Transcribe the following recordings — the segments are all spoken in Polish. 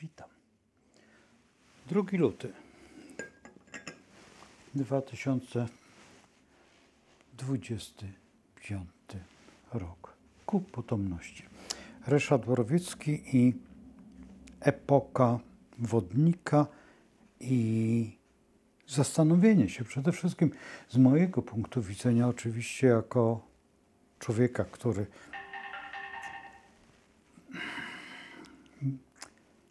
Witam. 2 luty 2025 rok. Ku potomności. Ryszard Borowiecki i epoka wodnika i zastanowienie się przede wszystkim z mojego punktu widzenia, oczywiście jako człowieka, który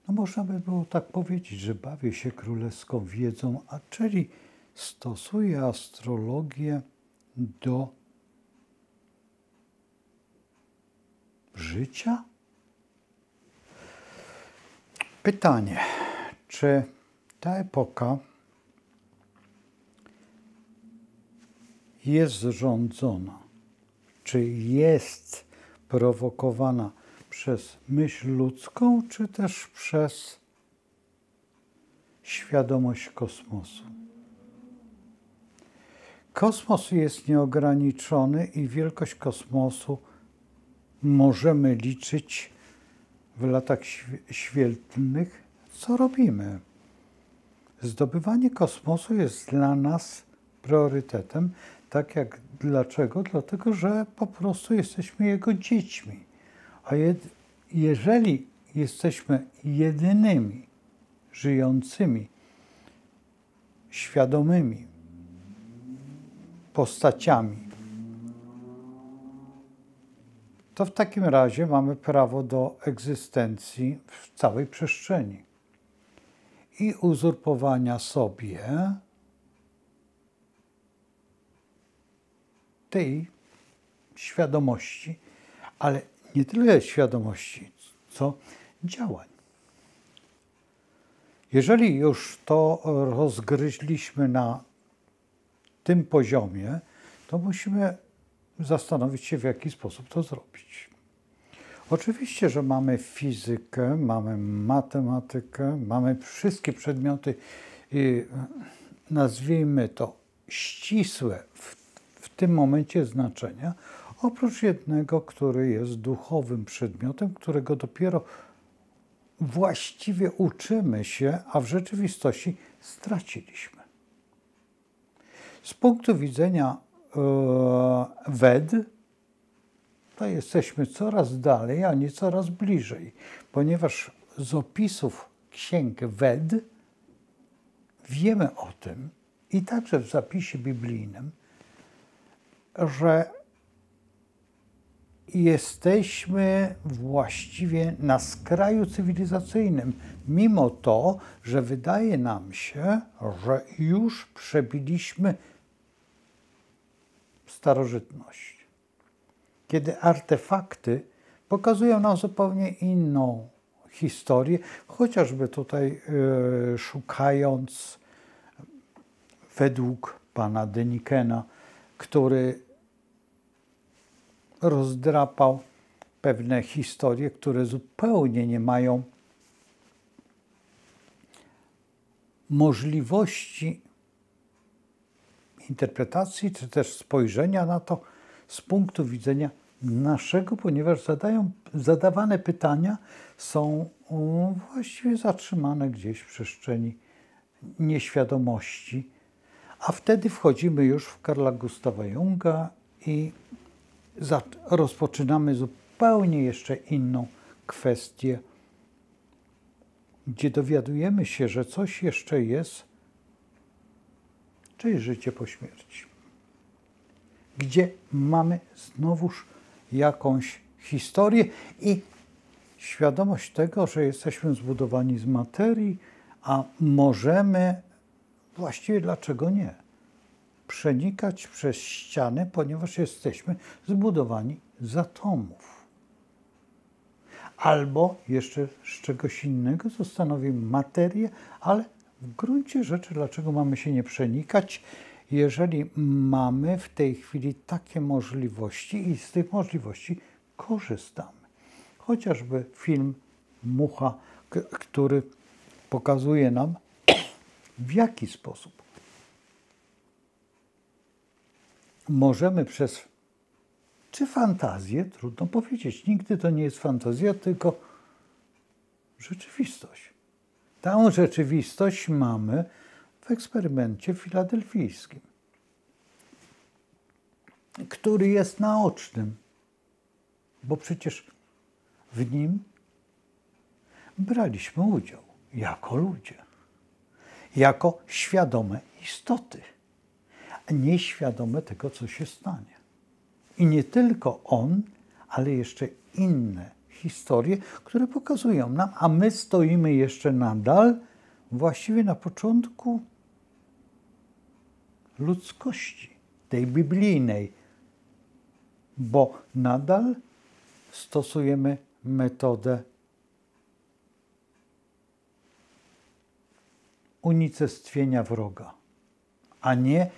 można by było tak powiedzieć, że bawię się królewską wiedzą, a czyli stosuję astrologię do życia? Pytanie, czy ta epoka jest rządzona, czy jest prowokowana przez myśl ludzką, czy też przez świadomość kosmosu? Kosmos jest nieograniczony i wielkość kosmosu możemy liczyć w latach świetlnych. Co robimy? Zdobywanie kosmosu jest dla nas priorytetem. Tak jak dlaczego? Dlatego, że po prostu jesteśmy jego dziećmi. A jeżeli jesteśmy jedynymi żyjącymi, świadomymi postaciami, to w takim razie mamy prawo do egzystencji w całej przestrzeni i uzurpowania sobie tej świadomości, ale nie tyle świadomości, co działań. Jeżeli już to rozgryźliśmy na tym poziomie, to musimy zastanowić się, w jaki sposób to zrobić. Oczywiście, że mamy fizykę, mamy matematykę, mamy wszystkie przedmioty, nazwijmy to ścisłe w tym momencie znaczenia, oprócz jednego, który jest duchowym przedmiotem, którego dopiero właściwie uczymy się, a w rzeczywistości straciliśmy. Z punktu widzenia Ved, to jesteśmy coraz dalej, a nie coraz bliżej, ponieważ z opisów księg Ved wiemy o tym, i także w zapisie biblijnym, że jesteśmy właściwie na skraju cywilizacyjnym, mimo to, że wydaje nam się, że już przebiliśmy starożytność. Kiedy artefakty pokazują nam zupełnie inną historię, chociażby tutaj szukając według pana Denikena, który rozdrapał pewne historie, które zupełnie nie mają możliwości interpretacji, czy też spojrzenia na to z punktu widzenia naszego, ponieważ zadawane pytania są właściwie zatrzymane gdzieś w przestrzeni nieświadomości, a wtedy wchodzimy już w Carla Gustawa Junga i rozpoczynamy zupełnie jeszcze inną kwestię, gdzie dowiadujemy się, że coś jeszcze jest, czyli życie po śmierci. Gdzie mamy znowuż jakąś historię i świadomość tego, że jesteśmy zbudowani z materii, a możemy, właściwie dlaczego nie, przenikać przez ściany, ponieważ jesteśmy zbudowani z atomów. Albo jeszcze z czegoś innego, co stanowi materię, ale w gruncie rzeczy dlaczego mamy się nie przenikać, jeżeli mamy w tej chwili takie możliwości i z tych możliwości korzystamy. Chociażby film Mucha, który pokazuje nam, w jaki sposób możemy przez, czy fantazję, trudno powiedzieć, nigdy to nie jest fantazja, tylko rzeczywistość. Tę rzeczywistość mamy w eksperymencie filadelfijskim, który jest naocznym, bo przecież w nim braliśmy udział jako ludzie, jako świadome istoty, a nie świadome tego, co się stanie. I nie tylko on, ale jeszcze inne historie, które pokazują nam, a my stoimy jeszcze nadal właściwie na początku ludzkości, tej biblijnej, bo nadal stosujemy metodę unicestwienia wroga, a nie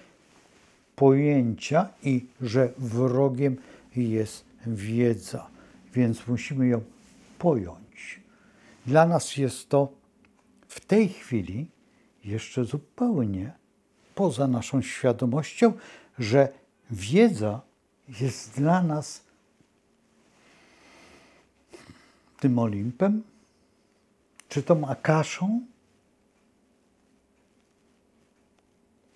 pojęcia i że wrogiem jest wiedza, więc musimy ją pojąć. Dla nas jest to w tej chwili jeszcze zupełnie poza naszą świadomością, że wiedza jest dla nas tym Olimpem, czy tą Akaszą,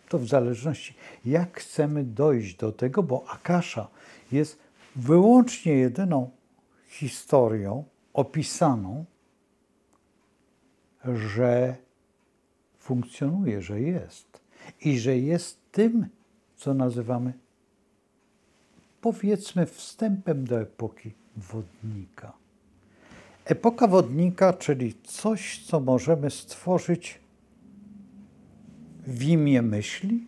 to w zależności jak chcemy dojść do tego, bo Akasza jest wyłącznie jedyną historią opisaną, że funkcjonuje, że jest i że jest tym, co nazywamy, powiedzmy, wstępem do epoki wodnika. Epoka wodnika, czyli coś, co możemy stworzyć w imię myśli,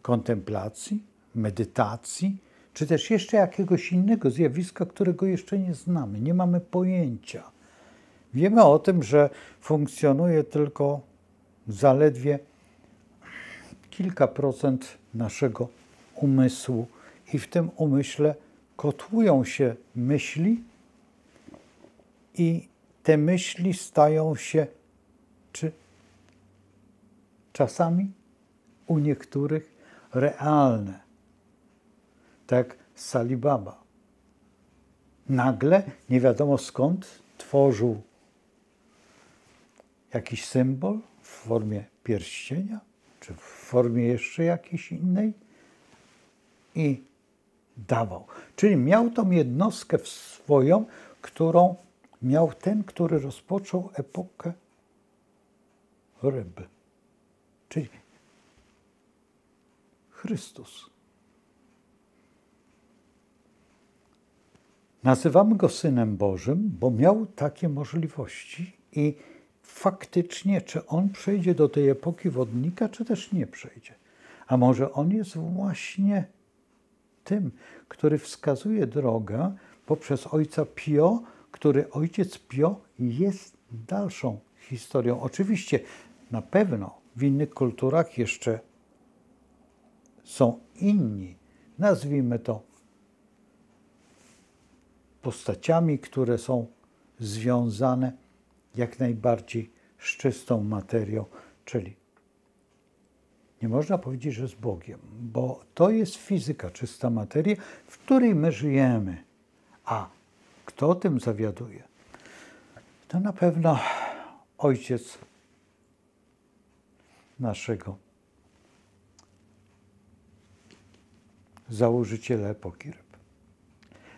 kontemplacji, medytacji, czy też jeszcze jakiegoś innego zjawiska, którego jeszcze nie znamy, nie mamy pojęcia. Wiemy o tym, że funkcjonuje tylko zaledwie kilka procent naszego umysłu i w tym umyśle kotłują się myśli i te myśli stają się, czy czasami u niektórych realne. Tak Sali Baba. Nagle, nie wiadomo skąd, tworzył jakiś symbol w formie pierścienia, czy w formie jeszcze jakiejś innej i dawał. Czyli miał tą jednostkę swoją, którą miał ten, który rozpoczął epokę ryby. Czyli Chrystus. Nazywamy go Synem Bożym, bo miał takie możliwości i faktycznie, czy on przejdzie do tej epoki wodnika, czy też nie przejdzie. A może on jest właśnie tym, który wskazuje drogę poprzez ojca Pio, który ojciec Pio jest dalszą historią. Oczywiście na pewno w innych kulturach jeszcze są inni, nazwijmy to, postaciami, które są związane jak najbardziej z czystą materią, czyli nie można powiedzieć, że z Bogiem, bo to jest fizyka, czysta materia, w której my żyjemy. A kto tym zawiaduje? To na pewno ojciec naszego założyciela epoki ryb.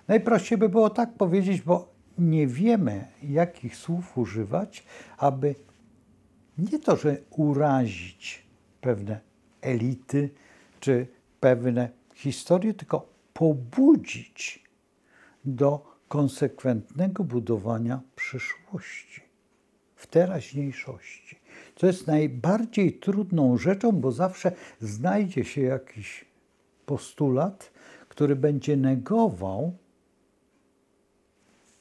Najprościej by było tak powiedzieć, bo nie wiemy, jakich słów używać, aby nie to, że urazić pewne elity czy pewne historie, tylko pobudzić do konsekwentnego budowania przyszłości w teraźniejszości. Co jest najbardziej trudną rzeczą, bo zawsze znajdzie się jakiś postulat, który będzie negował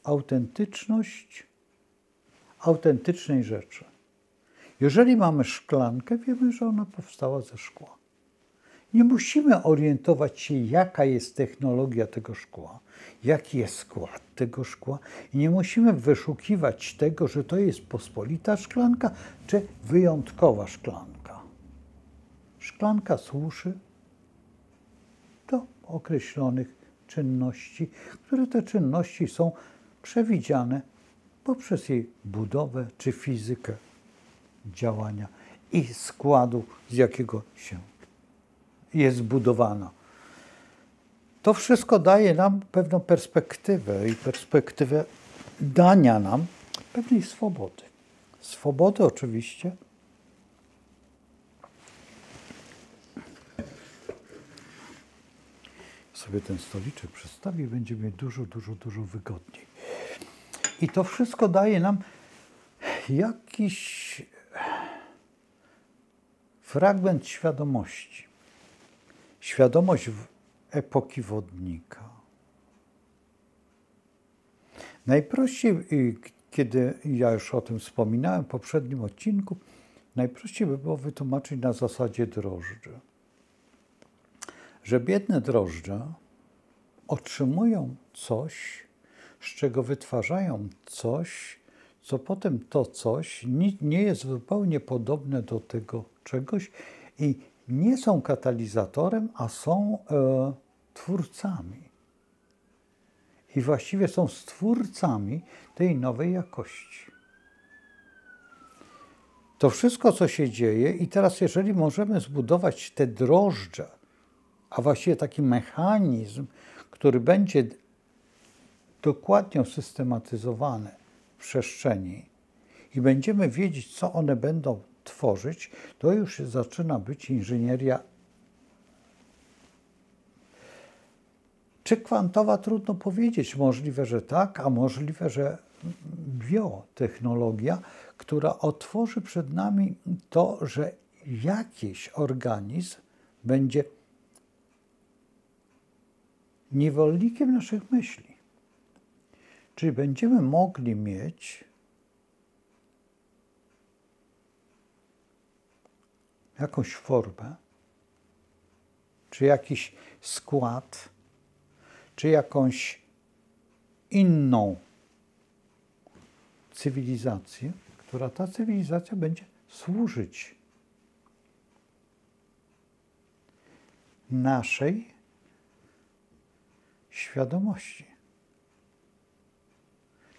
autentyczność autentycznej rzeczy. Jeżeli mamy szklankę, wiemy, że ona powstała ze szkła. Nie musimy orientować się, jaka jest technologia tego szkła, jaki jest skład tego szkła i nie musimy wyszukiwać tego, że to jest pospolita szklanka czy wyjątkowa szklanka. Szklanka służy do określonych czynności, które te czynności są przewidziane poprzez jej budowę czy fizykę działania i składu, z jakiego się jest zbudowana. To wszystko daje nam pewną perspektywę i perspektywę dania nam pewnej swobody. Swobody oczywiście sobie ten stoliczek przestawi, będzie mi dużo wygodniej. I to wszystko daje nam jakiś fragment świadomości. Świadomość epoki wodnika. Najprościej, kiedy ja już o tym wspominałem w poprzednim odcinku, najprościej by było wytłumaczyć na zasadzie drożdży. Że biedne drożdże otrzymują coś, z czego wytwarzają coś, co potem to coś nie jest zupełnie podobne do tego czegoś i nie są katalizatorem, a są twórcami. I właściwie są stwórcami tej nowej jakości. To wszystko, co się dzieje i teraz jeżeli możemy zbudować te drożdże, a właściwie taki mechanizm, który będzie dokładnie usystematyzowany w przestrzeni i będziemy wiedzieć, co one będą tworzyć, to już zaczyna być inżynieria. Czy kwantowa? Trudno powiedzieć. Możliwe, że tak, a możliwe, że biotechnologia, która otworzy przed nami to, że jakiś organizm będzie niewolnikiem naszych myśli. Czyli będziemy mogli mieć jakąś formę, czy jakiś skład, czy jakąś inną cywilizację, która ta cywilizacja będzie służyć naszej świadomości.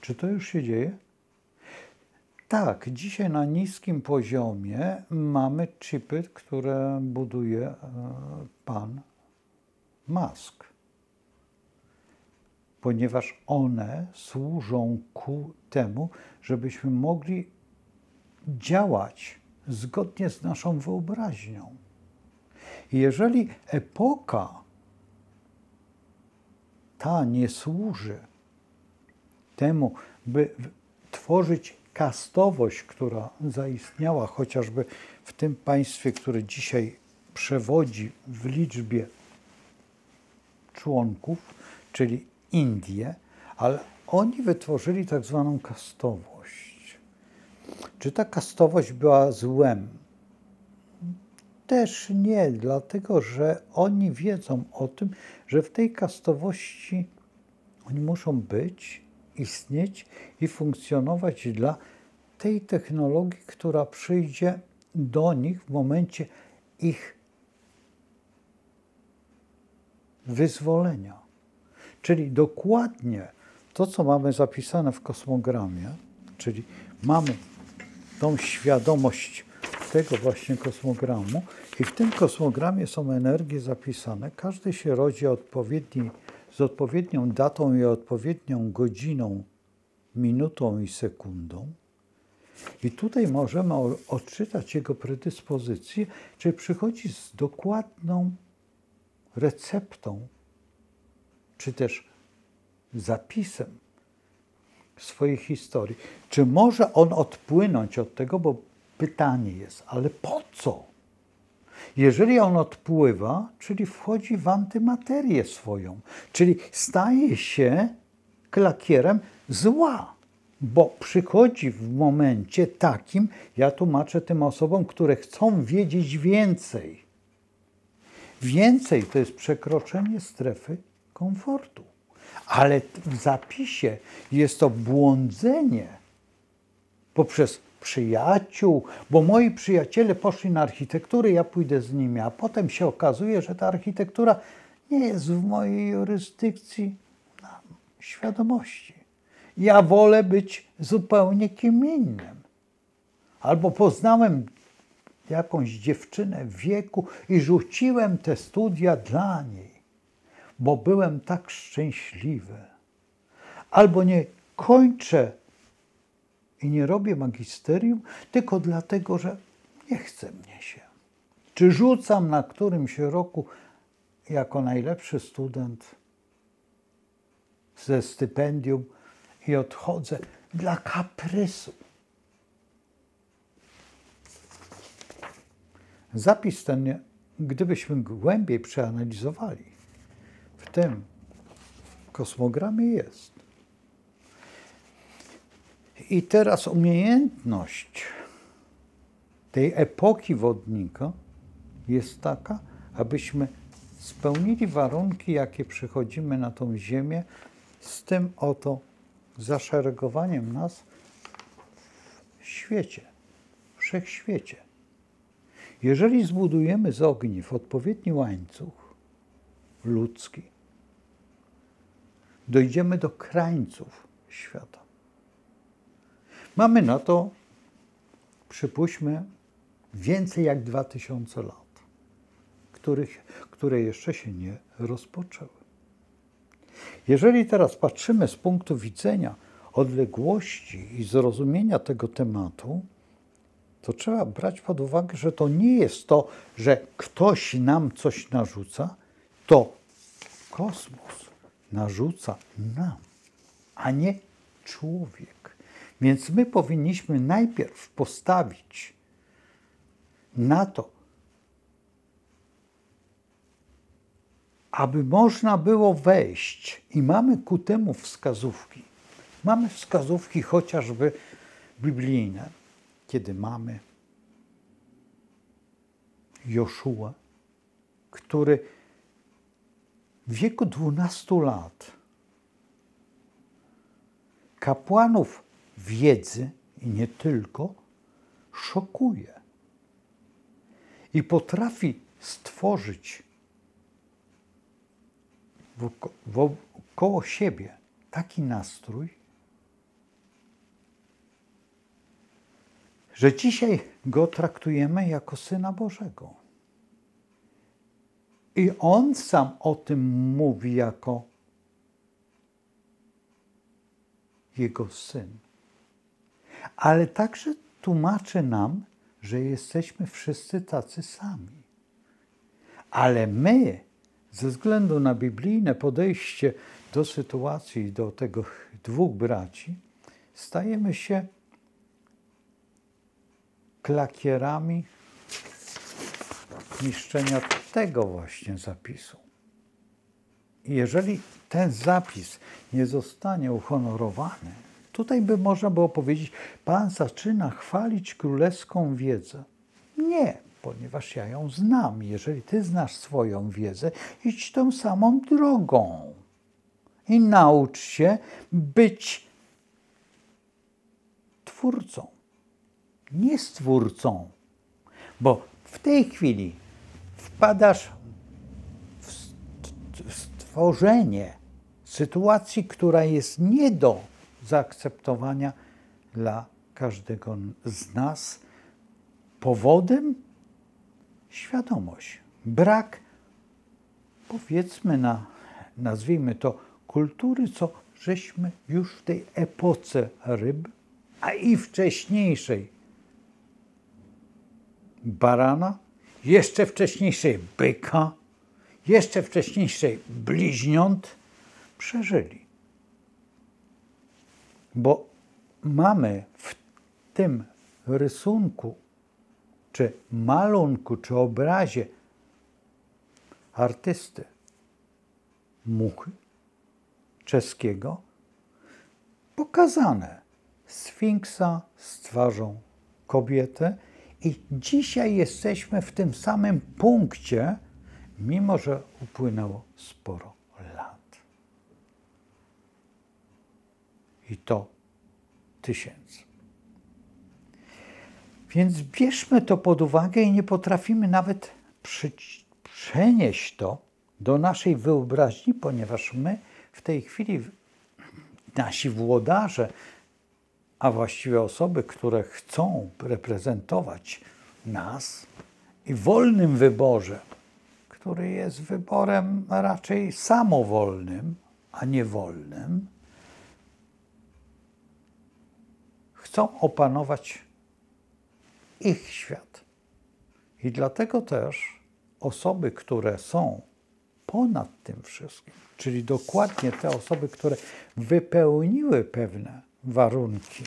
Czy to już się dzieje? Tak, dzisiaj na niskim poziomie mamy chipy, które buduje pan Musk, ponieważ one służą ku temu, żebyśmy mogli działać zgodnie z naszą wyobraźnią. I jeżeli epoka ta nie służy temu, by tworzyć kastowość, która zaistniała chociażby w tym państwie, które dzisiaj przewodzi w liczbie członków, czyli Indie, ale oni wytworzyli tak zwaną kastowość. Czy ta kastowość była złem? Też nie, dlatego że oni wiedzą o tym, że w tej kastowości oni muszą być, istnieć i funkcjonować dla tej technologii, która przyjdzie do nich w momencie ich wyzwolenia. Czyli dokładnie to, co mamy zapisane w kosmogramie, czyli mamy tą świadomość tego właśnie kosmogramu i w tym kosmogramie są energie zapisane. Każdy się rodzi z odpowiednią datą i odpowiednią godziną, minutą i sekundą. I tutaj możemy odczytać jego predyspozycję, czyli przychodzi z dokładną receptą, czy też zapisem swojej historii. Czy może on odpłynąć od tego, bo pytanie jest, ale po co? Jeżeli on odpływa, czyli wchodzi w antymaterię swoją, czyli staje się klakierem zła, bo przychodzi w momencie takim, ja tłumaczę tym osobom, które chcą wiedzieć więcej. Więcej to jest przekroczenie strefy komfortu. Ale w zapisie jest to błądzenie poprzez przyjaciół, bo moi przyjaciele poszli na architekturę, ja pójdę z nimi, a potem się okazuje, że ta architektura nie jest w mojej jurysdykcji świadomości. Ja wolę być zupełnie kim innym. Albo poznałem jakąś dziewczynę w wieku i rzuciłem te studia dla niej, bo byłem tak szczęśliwy. Albo nie kończę i nie robię magisterium tylko dlatego, że nie chce mnie się. Czy rzucam na którymś roku jako najlepszy student ze stypendium i odchodzę dla kaprysu. Zapis ten, gdybyśmy głębiej przeanalizowali, w tym kosmogramie jest. I teraz umiejętność tej epoki wodnika jest taka, abyśmy spełnili warunki, jakie przychodzimy na tą ziemię, z tym oto zaszeregowaniem nas w świecie, wszechświecie. Jeżeli zbudujemy z ogniw odpowiedni łańcuch ludzki, dojdziemy do krańców świata. Mamy na to, przypuśćmy, więcej jak 2000 lat, które jeszcze się nie rozpoczęły. Jeżeli teraz patrzymy z punktu widzenia odległości i zrozumienia tego tematu, to trzeba brać pod uwagę, że to nie jest to, że ktoś nam coś narzuca, to kosmos narzuca nam, a nie człowiek. Więc my powinniśmy najpierw postawić na to, aby można było wejść i mamy ku temu wskazówki. Mamy wskazówki chociażby biblijne, kiedy mamy Joszua, który w wieku 12 lat kapłanów wiedzy i nie tylko szokuje i potrafi stworzyć wokoło siebie taki nastrój, że dzisiaj go traktujemy jako Syna Bożego. I on sam o tym mówi jako jego Syn. Ale także tłumaczy nam, że jesteśmy wszyscy tacy sami. Ale my, ze względu na biblijne podejście do sytuacji, do tego dwóch braci, stajemy się klakierami niszczenia tego właśnie zapisu. I jeżeli ten zapis nie zostanie uhonorowany, tutaj by można było powiedzieć, Pan zaczyna chwalić królewską wiedzę. Nie, ponieważ ja ją znam. Jeżeli ty znasz swoją wiedzę, idź tą samą drogą i naucz się być twórcą, nie stwórcą. Bo w tej chwili wpadasz w stworzenie sytuacji, która jest nie do zaakceptowania dla każdego z nas. Powodem świadomość. Brak, powiedzmy, nazwijmy to kultury, co żeśmy już w tej epoce ryb, a i wcześniejszej barana, jeszcze wcześniejszej byka, jeszcze wcześniejszej bliźniąt przeżyli. Bo mamy w tym rysunku, czy malunku, czy obrazie artysty Muchy czeskiego pokazane Sfinksa z twarzą kobiety i dzisiaj jesteśmy w tym samym punkcie, mimo że upłynęło sporo lat. I to 1000. Więc bierzmy to pod uwagę i nie potrafimy nawet przenieść to do naszej wyobraźni, ponieważ my w tej chwili nasi włodarze, a właściwie osoby, które chcą reprezentować nas i w wolnym wyborze, który jest wyborem raczej samowolnym, a nie wolnym, chcą opanować ich świat. I dlatego też osoby, które są ponad tym wszystkim, czyli dokładnie te osoby, które wypełniły pewne warunki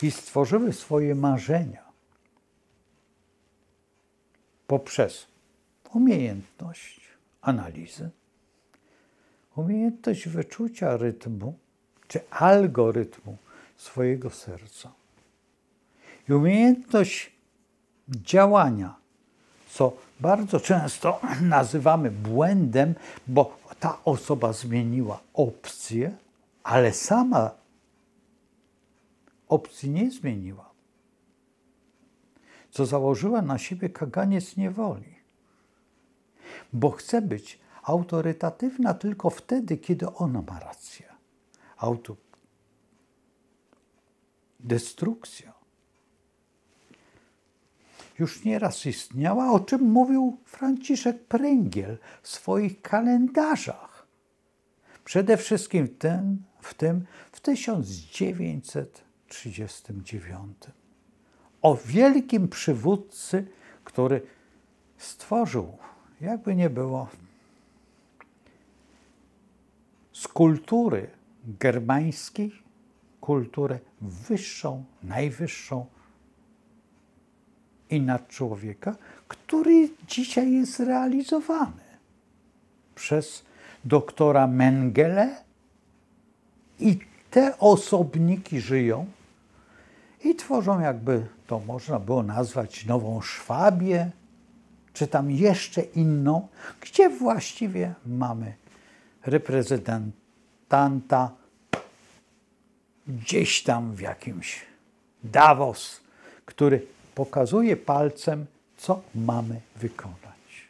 i stworzyły swoje marzenia poprzez umiejętność analizy, umiejętność wyczucia rytmu czy algorytmu swojego serca i umiejętność działania, co bardzo często nazywamy błędem, bo ta osoba zmieniła opcję, ale sama opcji nie zmieniła, co założyła na siebie kaganiec niewoli, bo chce być autorytatywna tylko wtedy, kiedy ona ma rację. Destrukcja już nieraz istniała, o czym mówił Franciszek Pręgiel w swoich kalendarzach. Przede wszystkim w 1939. O wielkim przywódcy, który stworzył, jakby nie było, z kultury germańskiej kulturę wyższą, najwyższą i nad człowieka, który dzisiaj jest realizowany przez doktora Mengele i te osobniki żyją i tworzą, jakby to można było nazwać, nową Szwabię, czy tam jeszcze inną, gdzie właściwie mamy reprezentanta gdzieś tam w jakimś Davos, który pokazuje palcem, co mamy wykonać.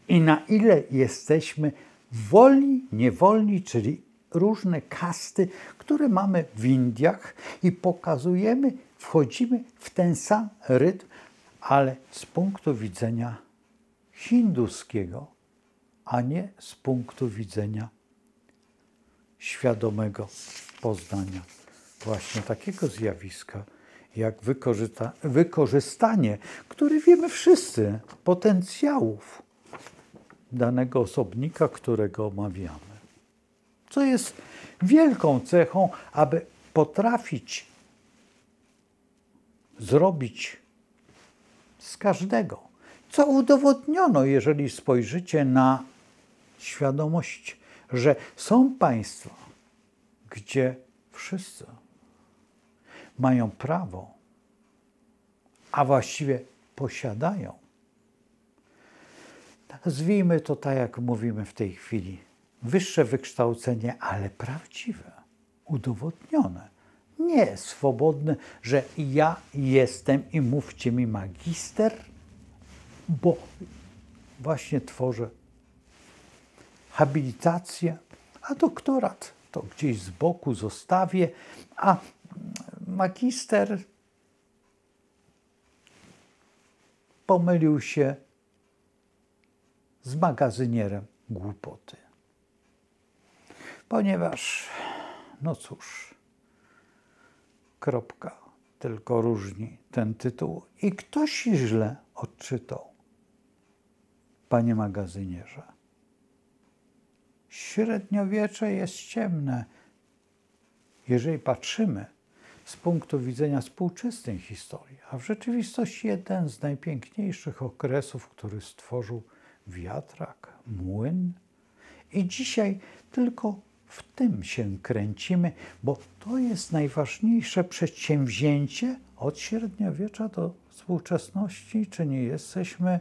I na ile jesteśmy wolni, niewolni, czyli różne kasty, które mamy w Indiach i pokazujemy, wchodzimy w ten sam rytm, ale z punktu widzenia hinduskiego, a nie z punktu widzenia świadomego poznania właśnie takiego zjawiska, jak wykorzystanie, które wiemy wszyscy, potencjałów danego osobnika, którego omawiamy. Co jest wielką cechą, aby potrafić zrobić z każdego, co udowodniono, jeżeli spojrzycie na świadomość, że są państwa, gdzie wszyscy mają prawo, a właściwie posiadają, nazwijmy to tak, jak mówimy w tej chwili, wyższe wykształcenie, ale prawdziwe, udowodnione, nie swobodne, że ja jestem i mówcie mi magister, bo właśnie tworzę habilitację, a doktorat to gdzieś z boku zostawię, a magister pomylił się z magazynierem głupoty. Ponieważ, no cóż, kropka, tylko różni ten tytuł. I ktoś źle odczytał, panie magazynierze. Średniowiecze jest ciemne, jeżeli patrzymy z punktu widzenia współczesnej historii, a w rzeczywistości jeden z najpiękniejszych okresów, który stworzył wiatrak, młyn. I dzisiaj tylko w tym się kręcimy, bo to jest najważniejsze przedsięwzięcie od średniowiecza do współczesności. Czy nie jesteśmy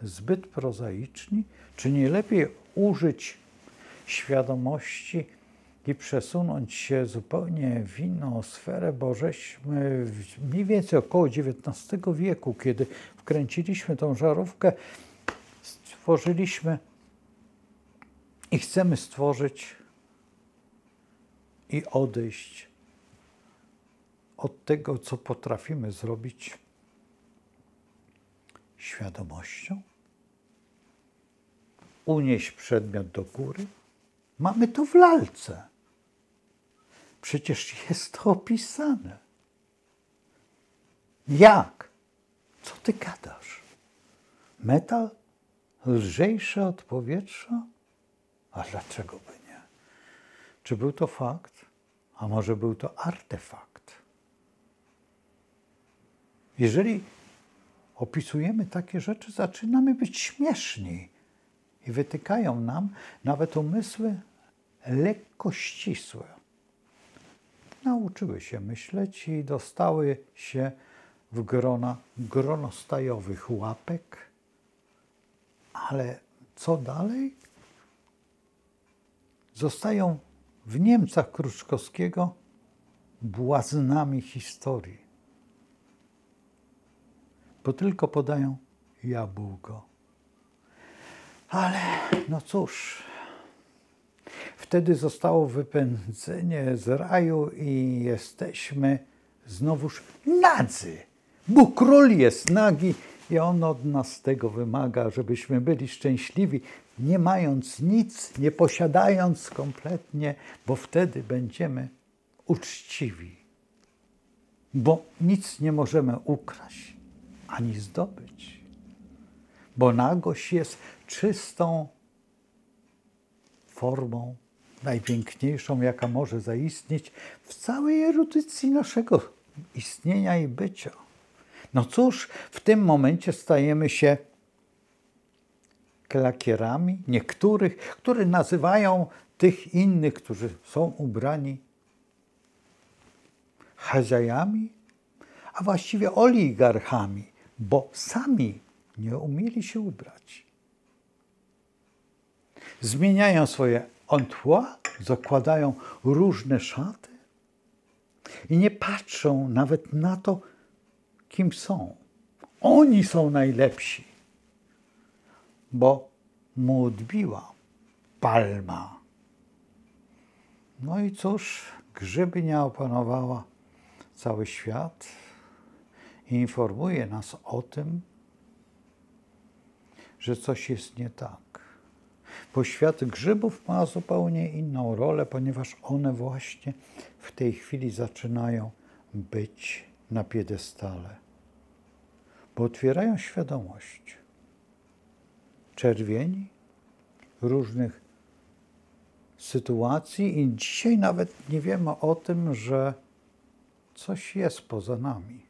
zbyt prozaiczni? Czy nie lepiej użyć świadomości i przesunąć się zupełnie w inną sferę, bo żeśmy mniej więcej około XIX wieku, kiedy wkręciliśmy tą żarówkę, stworzyliśmy i chcemy stworzyć i odejść od tego, co potrafimy zrobić świadomością, unieść przedmiot do góry. Mamy to w lalce. Przecież jest to opisane. Jak? Co ty gadasz? Metal lżejszy od powietrza? A dlaczego by nie? Czy był to fakt? A może był to artefakt? Jeżeli opisujemy takie rzeczy, zaczynamy być śmieszni i wytykają nam nawet umysły lekko ścisłe. Nauczyły się myśleć i dostały się w grono stajowych łapek. Ale co dalej? Zostają w Niemcach Kruczkowskiego błaznami historii. Bo tylko podają jabłko. Ale no cóż, wtedy zostało wypędzenie z raju i jesteśmy znowuż nadzy. Bóg król jest nagi i On od nas tego wymaga, żebyśmy byli szczęśliwi, nie mając nic, nie posiadając kompletnie, bo wtedy będziemy uczciwi. Bo nic nie możemy ukraść ani zdobyć. Bo nagość jest czystą formą, najpiękniejszą, jaka może zaistnieć w całej erudycji naszego istnienia i bycia. No cóż, w tym momencie stajemy się klakierami niektórych, którzy nazywają tych innych, którzy są ubrani, chazajami, a właściwie oligarchami, bo sami nie umieli się ubrać. Zmieniają swoje emploi, zakładają różne szaty i nie patrzą nawet na to, kim są. Oni są najlepsi, bo mu odbiła palma. No i cóż, grzybnia nie opanowała cały świat i informuje nas o tym, że coś jest nie tak. Bo świat grzybów ma zupełnie inną rolę, ponieważ one właśnie w tej chwili zaczynają być na piedestale. Bo otwierają świadomość. Czerwieni różnych sytuacji i dzisiaj nawet nie wiemy o tym, że coś jest poza nami.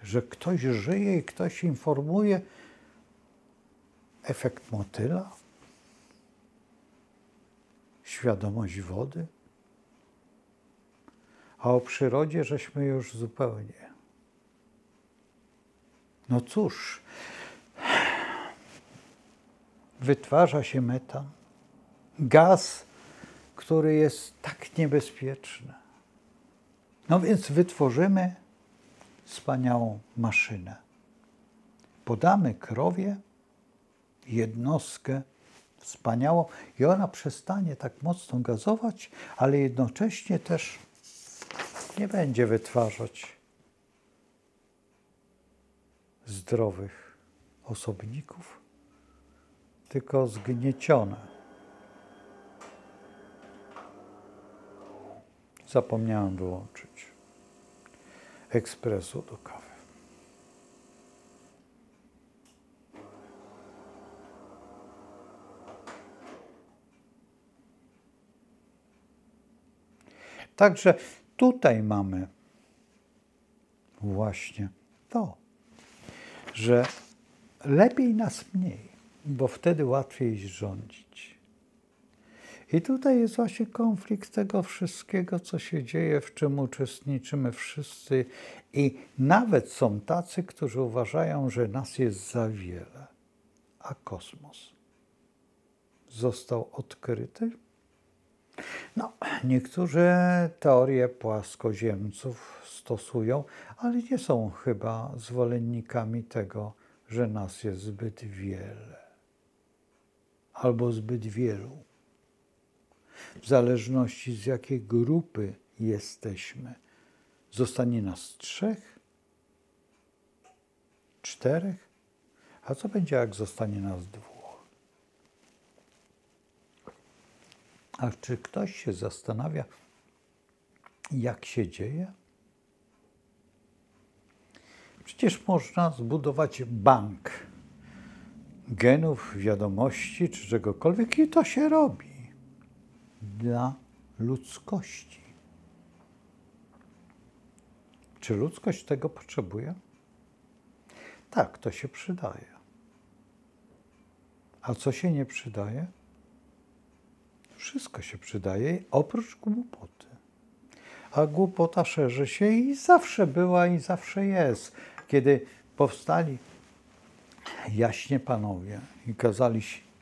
Że ktoś żyje i ktoś informuje. Efekt motyla, świadomość wody, a o przyrodzie żeśmy już zupełnie. No cóż, wytwarza się metan, gaz, który jest tak niebezpieczny. No więc wytworzymy wspaniałą maszynę. Podamy krowie jednostkę wspaniałą i ona przestanie tak mocno gazować, ale jednocześnie też nie będzie wytwarzać zdrowych osobników, tylko zgniecione. Zapomniałem wyłączyć ekspresu do kawy. Także tutaj mamy właśnie to, że lepiej nas mniej, bo wtedy łatwiej rządzić. I tutaj jest właśnie konflikt tego wszystkiego, co się dzieje, w czym uczestniczymy wszyscy i nawet są tacy, którzy uważają, że nas jest za wiele, a kosmos został odkryty. No, niektórzy teorie płaskoziemców stosują, ale nie są chyba zwolennikami tego, że nas jest zbyt wiele albo zbyt wielu. W zależności z jakiej grupy jesteśmy. Zostanie nas 3, 4, a co będzie, jak zostanie nas 2? A czy ktoś się zastanawia, jak się dzieje? Przecież można zbudować bank genów, wiadomości czy czegokolwiek i to się robi dla ludzkości. Czy ludzkość tego potrzebuje? Tak, to się przydaje. A co się nie przydaje? Wszystko się przydaje, oprócz głupoty. A głupota szerzy się i zawsze była i zawsze jest. Kiedy powstali jaśnie panowie i kazali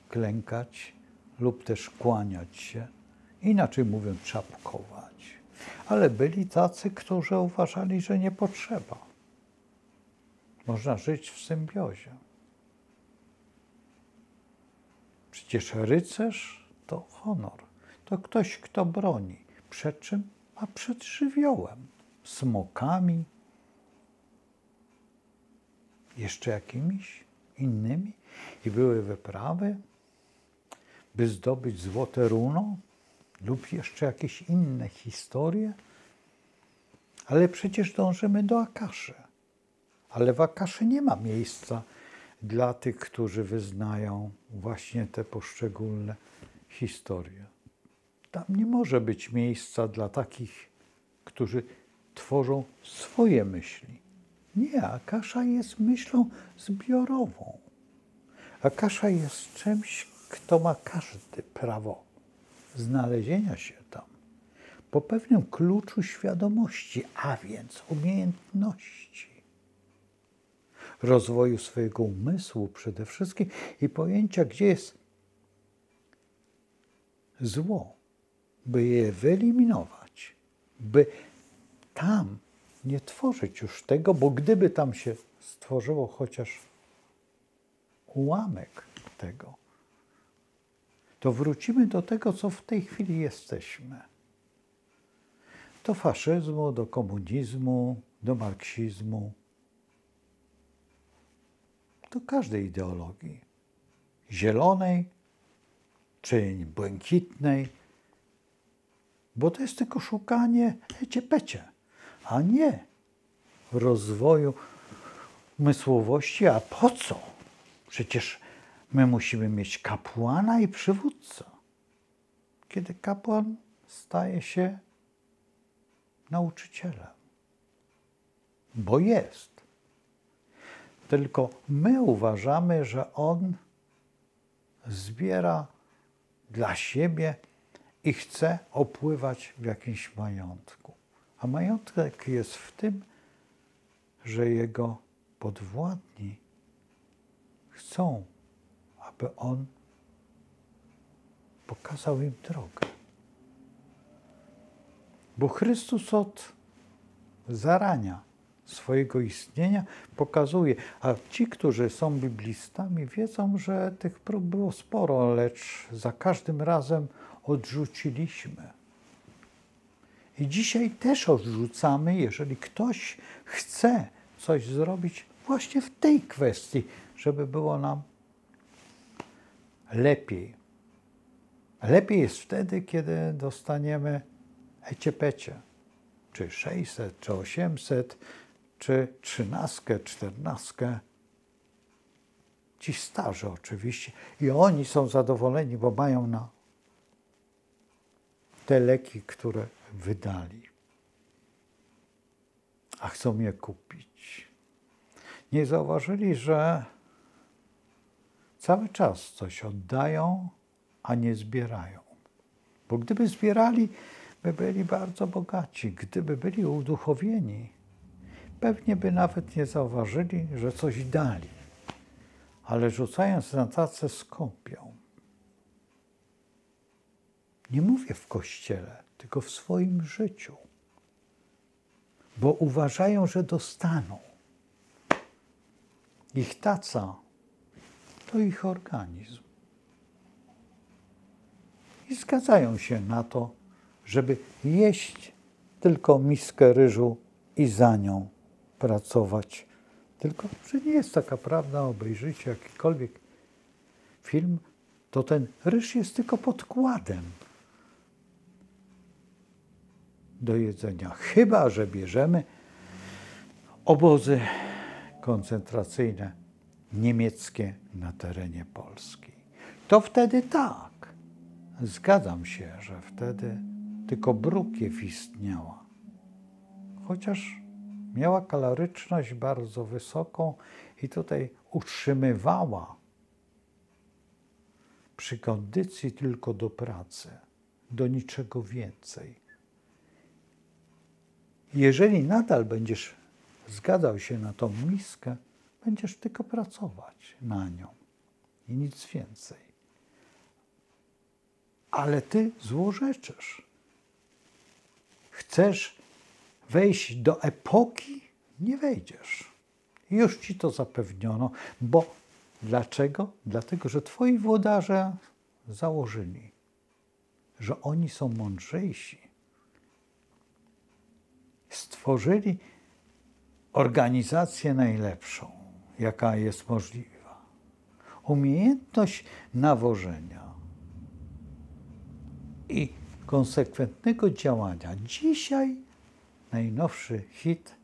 klękać lub też kłaniać się, inaczej mówiąc czapkować. Ale byli tacy, którzy uważali, że nie potrzeba. Można żyć w symbiozie. Przecież rycerz to honor. To ktoś, kto broni. Przed czym? A przed żywiołem. Smokami. Jeszcze jakimiś innymi. I były wyprawy, by zdobyć złote runo lub jeszcze jakieś inne historie. Ale przecież dążymy do Akaszy. Ale w Akaszy nie ma miejsca dla tych, którzy wyznają właśnie te poszczególne historie. Tam nie może być miejsca dla takich, którzy tworzą swoje myśli. Nie, Akasza jest myślą zbiorową. Akasza jest czymś, kto ma każdy prawo znalezienia się tam po pewnym kluczu świadomości, a więc umiejętności, rozwoju swojego umysłu przede wszystkim i pojęcia, gdzie jest zło, by je wyeliminować, by tam nie tworzyć już tego, bo gdyby tam się stworzyło chociaż ułamek tego, to wrócimy do tego, co w tej chwili jesteśmy. Do faszyzmu, do komunizmu, do marksizmu, do każdej ideologii. Zielonej czy błękitnej, bo to jest tylko szukanie hecie-pecie, a nie rozwoju umysłowości. A po co? Przecież my musimy mieć kapłana i przywódcę. Kiedy kapłan staje się nauczycielem, bo jest. Tylko my uważamy, że on zbiera dla siebie i chce opływać w jakimś majątku. A majątek jest w tym, że jego podwładni chcą, aby on pokazał im drogę. Bo Chrystus od zarania swojego istnienia pokazuje, a ci, którzy są biblistami, wiedzą, że tych prób było sporo, lecz za każdym razem odrzuciliśmy. I dzisiaj też odrzucamy, jeżeli ktoś chce coś zrobić właśnie w tej kwestii, żeby było nam lepiej. Lepiej jest wtedy, kiedy dostaniemy ecie-pecie, czy 600, czy 800, czy 13, 14. Ci starzy oczywiście. I oni są zadowoleni, bo mają na te leki, które wydali. A chcą je kupić. Nie zauważyli, że cały czas coś oddają, a nie zbierają. Bo gdyby zbierali, by byli bardzo bogaci. Gdyby byli uduchowieni, pewnie by nawet nie zauważyli, że coś dali. Ale rzucając na tacę skąpią. Nie mówię w kościele, tylko w swoim życiu. Bo uważają, że dostaną. Ich taca to ich organizm. I zgadzają się na to, żeby jeść tylko miskę ryżu i za nią pracować. Tylko, że nie jest taka prawda, obejrzyjcie jakikolwiek film, to ten ryż jest tylko podkładem do jedzenia. Chyba że bierzemy obozy koncentracyjne niemieckie na terenie Polski. To wtedy tak. Zgadzam się, że wtedy tylko brukiew istniała. Chociaż miała kaloryczność bardzo wysoką i tutaj utrzymywała przy kondycji tylko do pracy, do niczego więcej. Jeżeli nadal będziesz zgadzał się na tą miskę, będziesz tylko pracować na nią i nic więcej. Ale ty złorzeczysz. Chcesz wejść do epoki? Nie wejdziesz. Już ci to zapewniono, bo dlaczego? Dlatego, że twoi włodarze założyli, że oni są mądrzejsi. Stworzyli organizację najlepszą, jaka jest możliwa. Umiejętność nawożenia i konsekwentnego działania. Dzisiaj najnowszy hit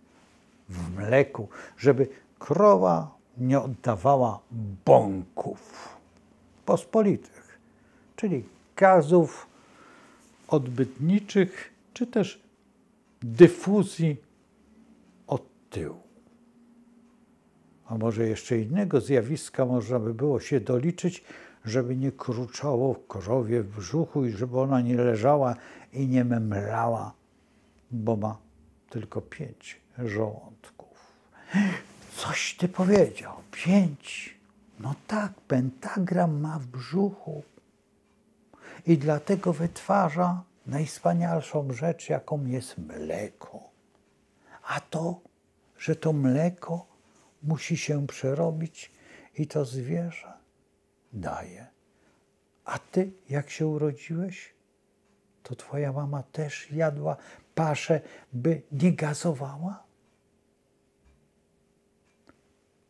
w mleku, żeby krowa nie oddawała bąków pospolitych, czyli gazów odbytniczych, czy też dyfuzji od tyłu. A może jeszcze innego zjawiska można by było się doliczyć, żeby nie kruczało krowie w brzuchu i żeby ona nie leżała i nie memlała, bo ma tylko 5 żołądków. Coś ty powiedział, 5. No tak, pentagram ma w brzuchu i dlatego wytwarza najwspanialszą rzecz, jaką jest mleko. A to, że to mleko musi się przerobić i to zwierzę daje. A ty, jak się urodziłeś, to twoja mama też jadła paszę, by nie gazowała?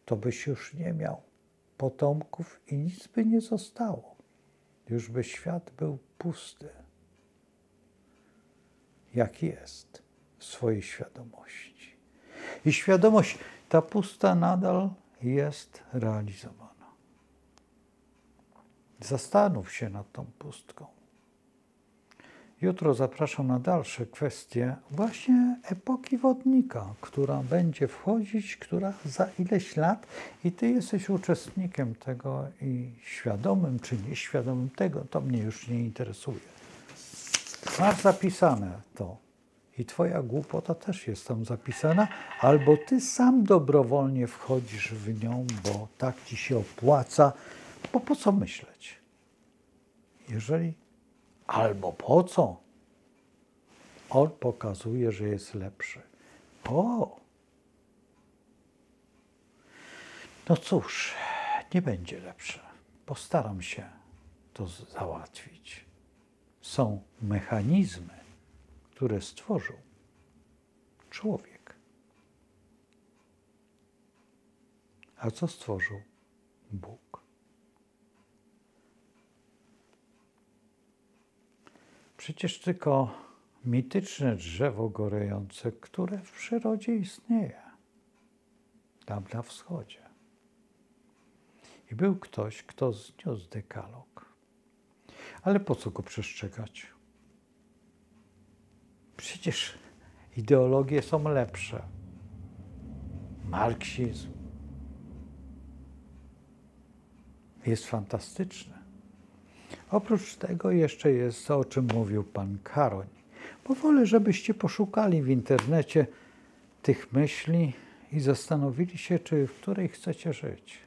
To byś już nie miał potomków i nic by nie zostało. Już by świat był pusty, jak jest w swojej świadomości. I świadomość ta pusta nadal jest realizowana. Zastanów się nad tą pustką. Jutro zapraszam na dalsze kwestie właśnie epoki wodnika, która będzie wchodzić, która za ileś lat i ty jesteś uczestnikiem tego i świadomym czy nieświadomym tego, to mnie już nie interesuje. Masz zapisane to i twoja głupota też jest tam zapisana, albo ty sam dobrowolnie wchodzisz w nią, bo tak ci się opłaca, bo po co myśleć? Jeżeli albo po co? On pokazuje, że jest lepszy. O! No cóż, nie będzie lepsze. Postaram się to załatwić. Są mechanizmy, które stworzył człowiek. A co stworzył Bóg? Przecież tylko mityczne drzewo gorejące, które w przyrodzie istnieje, tam na wschodzie. I był ktoś, kto zniósł dekalog. Ale po co go przestrzegać? Przecież ideologie są lepsze. Marksizm jest fantastyczny. Oprócz tego jeszcze jest to, o czym mówił pan Karoń. Bo wolę, żebyście poszukali w internecie tych myśli i zastanowili się, czy w której chcecie żyć.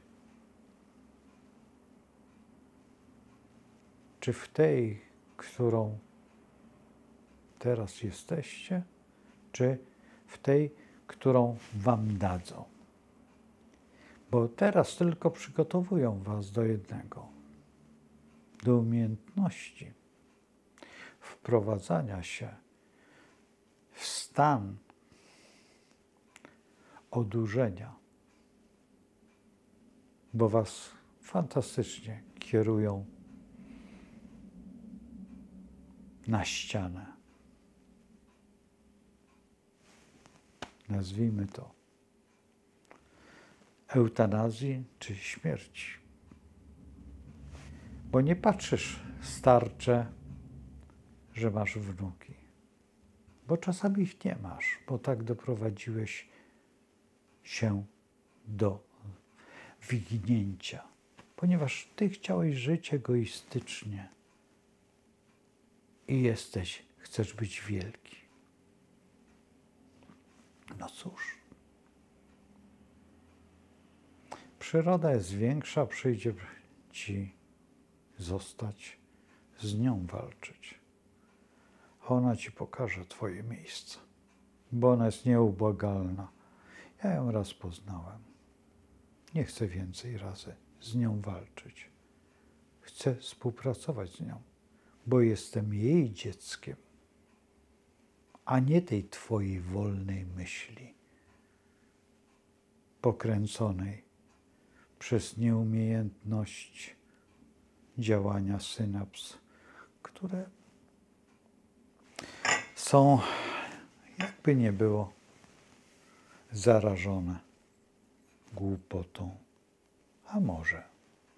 Czy w tej, którą teraz jesteście, czy w tej, którą wam dadzą. Bo teraz tylko przygotowują was do jednego. Do umiejętności wprowadzania się w stan odurzenia, bo was fantastycznie kierują na ścianę. Nazwijmy to eutanazji czy śmierci. Bo nie patrzysz, starcze, że masz wnuki. Bo czasami ich nie masz, bo tak doprowadziłeś się do wyginięcia. Ponieważ ty chciałeś żyć egoistycznie i chcesz być wielki. No cóż. Przyroda jest większa, przyjdzie ci zostać, z nią walczyć. Ona ci pokaże twoje miejsce, bo ona jest nieubłagalna. Ja ją raz poznałem. Nie chcę więcej razy z nią walczyć. Chcę współpracować z nią, bo jestem jej dzieckiem, a nie tej twojej wolnej myśli, pokręconej przez nieumiejętność działania synaps, które są, jakby nie było, zarażone głupotą, a może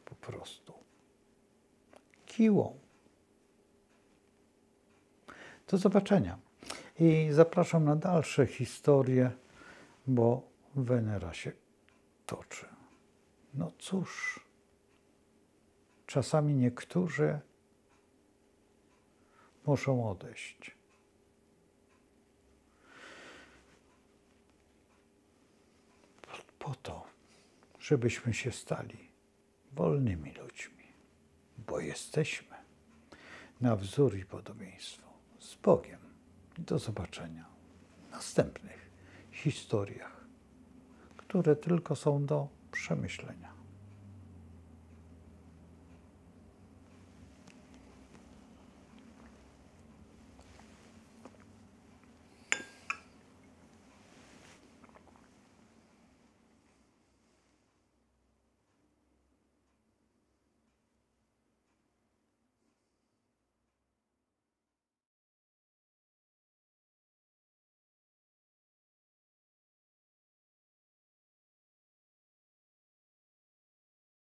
po prostu kiłą. Do zobaczenia i zapraszam na dalsze historie, bo Wenera się toczy. No cóż, czasami niektórzy muszą odejść. Po to, żebyśmy się stali wolnymi ludźmi, bo jesteśmy na wzór i podobieństwo z Bogiem. Do zobaczenia w następnych historiach, które tylko są do przemyślenia.